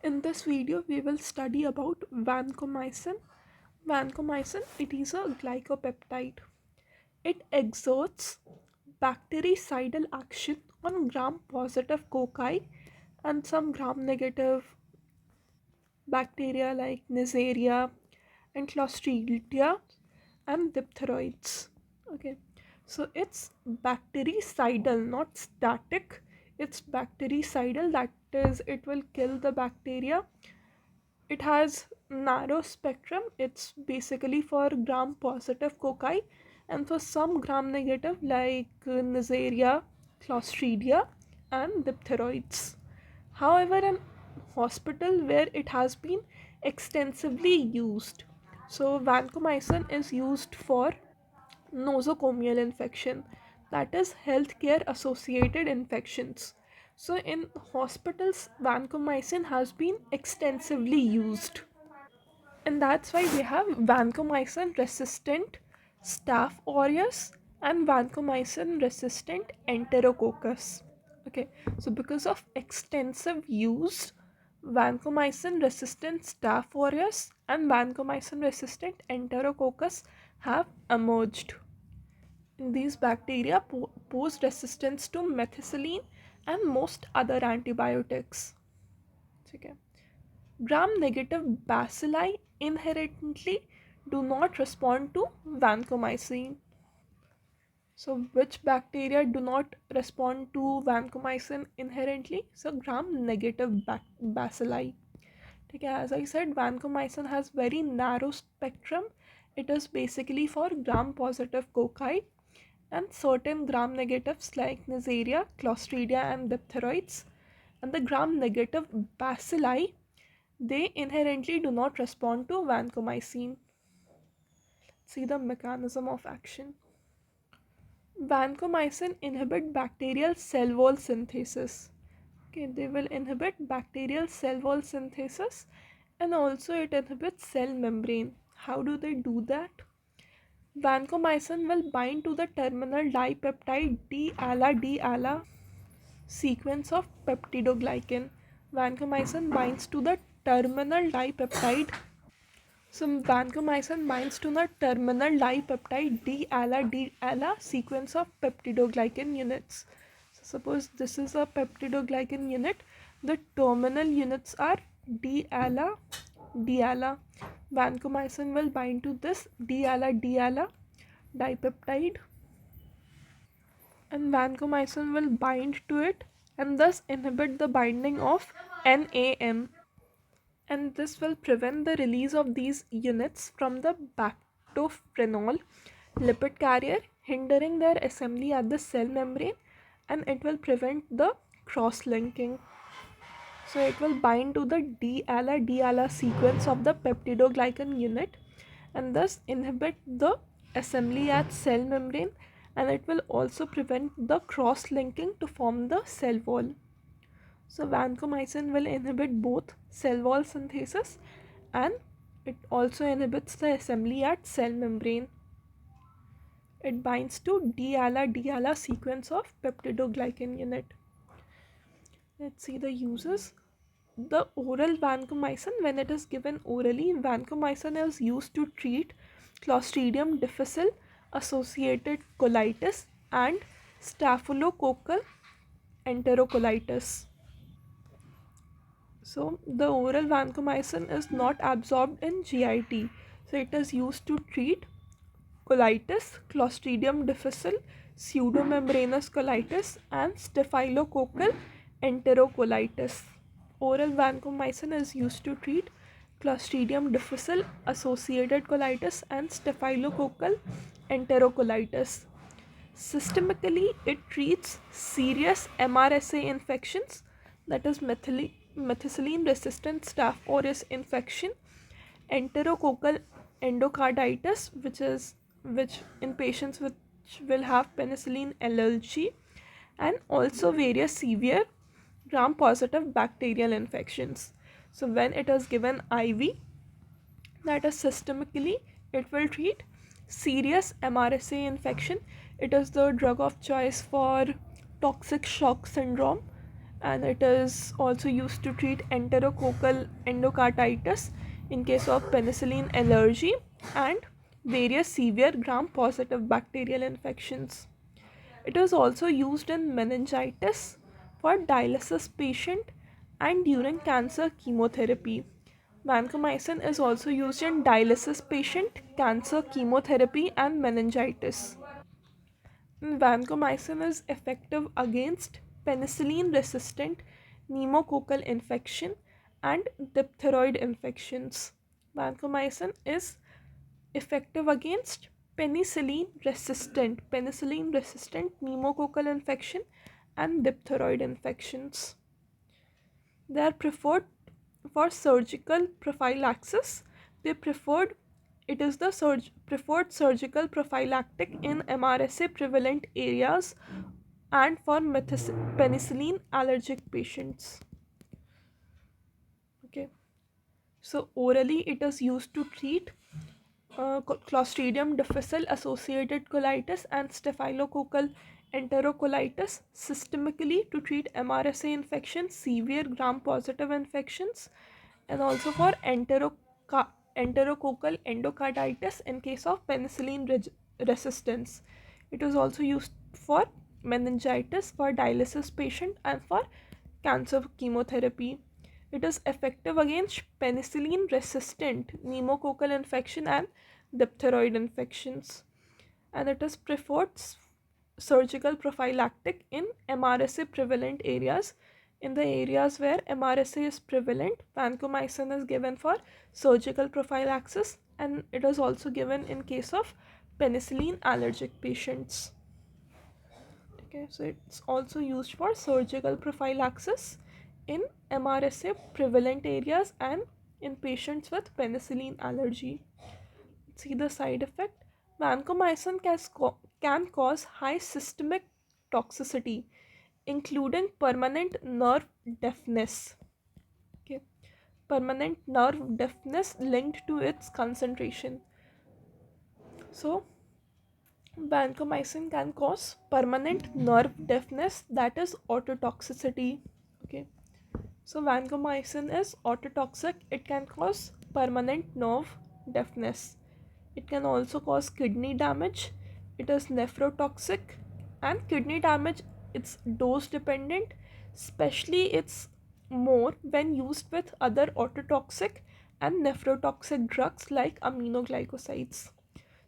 In this video, we will study about vancomycin. Vancomycin, it is a glycopeptide. It exerts bactericidal action on gram-positive cocci and some gram-negative bacteria like Neisseria and Clostridia and diphtheroids. Okay, so it's bactericidal, not static. It's bactericidal, that is, it will kill the bacteria. It has narrow spectrum. It's basically for gram positive cocci and for some gram negative like Neisseria, Clostridia and diphtheroids. However, in hospital where it has been extensively used, so vancomycin is used for nosocomial infection, that is healthcare associated infections. So in hospitals vancomycin has been extensively used, and that's why we have vancomycin resistant staph aureus and vancomycin resistant enterococcus. Okay, so because of extensive use, vancomycin resistant staph aureus and vancomycin resistant enterococcus have emerged. These bacteria pose resistance to methicillin and most other antibiotics. Okay. Gram-negative bacilli inherently do not respond to vancomycin. So which bacteria do not respond to vancomycin inherently? So gram-negative bacilli. Okay, as I said, vancomycin has very narrow spectrum. It is basically for gram-positive cocci and certain gram-negatives like Neisseria, Clostridia and diphtheroids. And the gram-negative bacilli, they inherently do not respond to vancomycin. See the mechanism of action. Vancomycin inhibit bacterial cell wall synthesis. Okay, they will inhibit bacterial cell wall synthesis, and also it inhibits cell membrane. How do they do that? Vancomycin will bind to the terminal dipeptide D-ala sequence of peptidoglycan. Vancomycin binds to the terminal dipeptide. So vancomycin binds to the terminal dipeptide D-ala sequence of peptidoglycan units. So suppose this is a peptidoglycan unit. The terminal units are D-ala. Vancomycin will bind to this D-ala dipeptide, and vancomycin will bind to it and thus inhibit the binding of NAM, and this will prevent the release of these units from the bactophenol lipid carrier, hindering their assembly at the cell membrane, and it will prevent the cross-linking. So it will bind to the D-ala sequence of the peptidoglycan unit and thus inhibit the assembly at cell membrane, and it will also prevent the cross-linking to form the cell wall. So vancomycin will inhibit both cell wall synthesis and it also inhibits the assembly at cell membrane. It binds to D-ala sequence of peptidoglycan unit. Let's see the uses. The oral vancomycin, when it is given orally, vancomycin is used to treat Clostridium difficile associated colitis and staphylococcal enterocolitis. So the oral vancomycin is not absorbed in GIT. So it is used to treat colitis, Clostridium difficile, pseudomembranous colitis and staphylococcal enterocolitis. Oral vancomycin is used to treat Clostridium difficile associated colitis and staphylococcal enterocolitis. Systemically, it treats serious MRSA infections, that is methicillin resistant staph aureus infection, enterococcal endocarditis, which in patients which will have penicillin allergy, and also various severe gram positive bacterial infections. So when it is given IV, that is systemically, it will treat serious MRSA infection. It is the drug of choice for toxic shock syndrome and it is also used to treat enterococcal endocarditis in case of penicillin allergy and various severe gram positive bacterial infections. It is also used in meningitis for dialysis patient and during cancer chemotherapy. Vancomycin is also used in dialysis patient, cancer chemotherapy and meningitis. Vancomycin is effective against penicillin resistant pneumococcal infection and diphtheroid infections. Vancomycin is effective against penicillin resistant pneumococcal infection and diphtheroid infections. They are preferred for surgical prophylaxis. They preferred It is the preferred surgical prophylactic in MRSA prevalent areas and for penicillin allergic patients. Okay, so orally it is used to treat Clostridium difficile associated colitis and staphylococcal enterocolitis, systemically to treat MRSA infections, severe gram positive infections, and also for enterococcal endocarditis in case of penicillin resistance. It is also used for meningitis, for dialysis patient, and for cancer chemotherapy. It is effective against penicillin resistant pneumococcal infection and diphtheroid infections, and it is preferred surgical prophylactic in MRSA prevalent areas. In the areas where MRSA is prevalent, vancomycin is given for surgical prophylaxis, and it is also given in case of penicillin allergic patients. Okay, so it's also used for surgical prophylaxis in MRSA prevalent areas and in patients with penicillin allergy. See the side effect. Vancomycin can cause high systemic toxicity, including permanent nerve deafness. Okay, permanent nerve deafness linked to its concentration. So, vancomycin can cause permanent nerve deafness, that is ototoxicity. Okay, so vancomycin is ototoxic. It can cause permanent nerve deafness. It can also cause kidney damage. It is nephrotoxic, and kidney damage, it's dose dependent, especially it's more when used with other ototoxic and nephrotoxic drugs like aminoglycosides.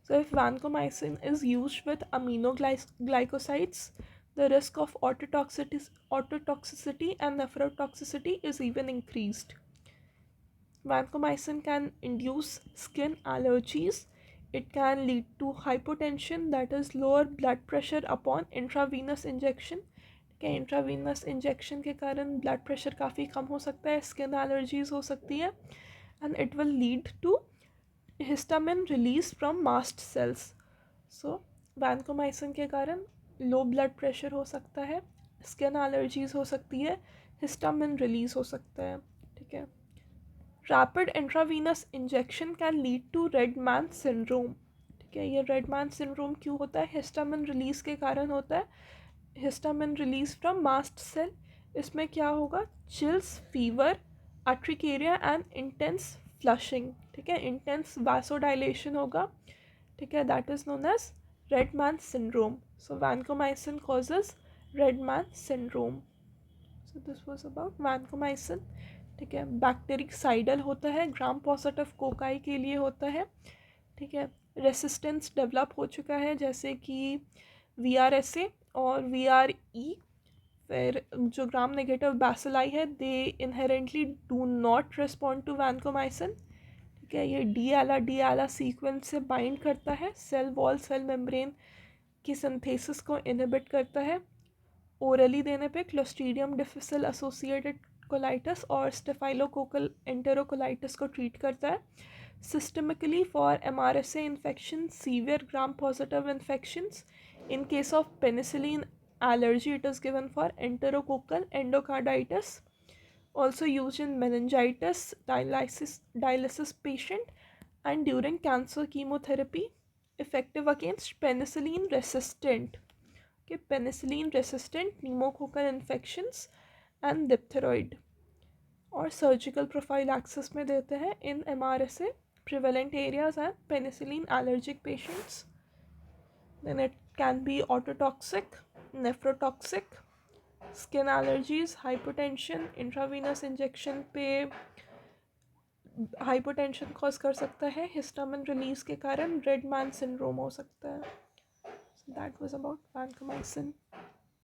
So if vancomycin is used with aminoglycosides, the risk of ototoxicity and nephrotoxicity is even increased. Vancomycin can induce skin allergies. It can lead to hypotension, that is lower blood pressure upon intravenous injection. क्या intravenous injection के कारण blood pressure काफ़ी कम हो सकता है, skin allergies हो सकती है, and it will lead to histamine release from mast cells. So vancomycin के कारण लो ब्लड प्रेशर हो सकता है, स्किन एलर्जीज हो सकती है, हिस्टामिन रिलीज हो सकता है. ठीक है. Rapid intravenous injection can lead to red man syndrome. ठीक है, ये रेड मैन सिंड्रोम क्यों होता है? हिस्टामिन रिलीज के कारण होता है. Histamine release from mast cell. इसमें क्या होगा? Chills, fever, urticaria and intense flushing. ठीक है, इंटेंस वासोडाइलेशन होगा. ठीक है, that is known as red man syndrome. So vancomycin causes red man syndrome. So this was about vancomycin. ठीक है, बैक्टीरिसाइडल होता है, ग्राम पॉजिटिव कोकाई के लिए होता है. ठीक है, रेसिस्टेंस डेवलप हो चुका है, जैसे कि VRSA और VRE. फिर जो ग्राम नेगेटिव बैसिलाई है, they inherently do not respond to vancomycin. ठीक है, ये डी आला सीक्वेंस से बाइंड करता है, सेल वॉल सेल मेम्ब्रेन की सिंथेसिस को इनहिबिट करता है. ओरली देने पे क्लोस्ट्रीडियम डिफिसिल एसोसिएटेड कोलाइटिस और स्टेफाइलोकोकल एंटेरोकोलाइटिस को ट्रीट करता है. Systemically for MRSA infection, severe gram positive infections. In case of penicillin allergy, it is given for enterococcal endocarditis. Also used in meningitis, dialysis patient, and during cancer chemotherapy. Effective against penicillin resistant. Okay, penicillin resistant pneumococcal infections and diphtheroid. और surgical prophylaxis में देते हैं in MRSA prevalent areas and penicillin allergic patients. Then it can be ototoxic, nephrotoxic, skin allergies, hypertension, intravenous injection पे hypotension cause कर सकता है, histamine release के कारण रेड मैन सिंड्रोम हो सकता है. That was about vancomycin.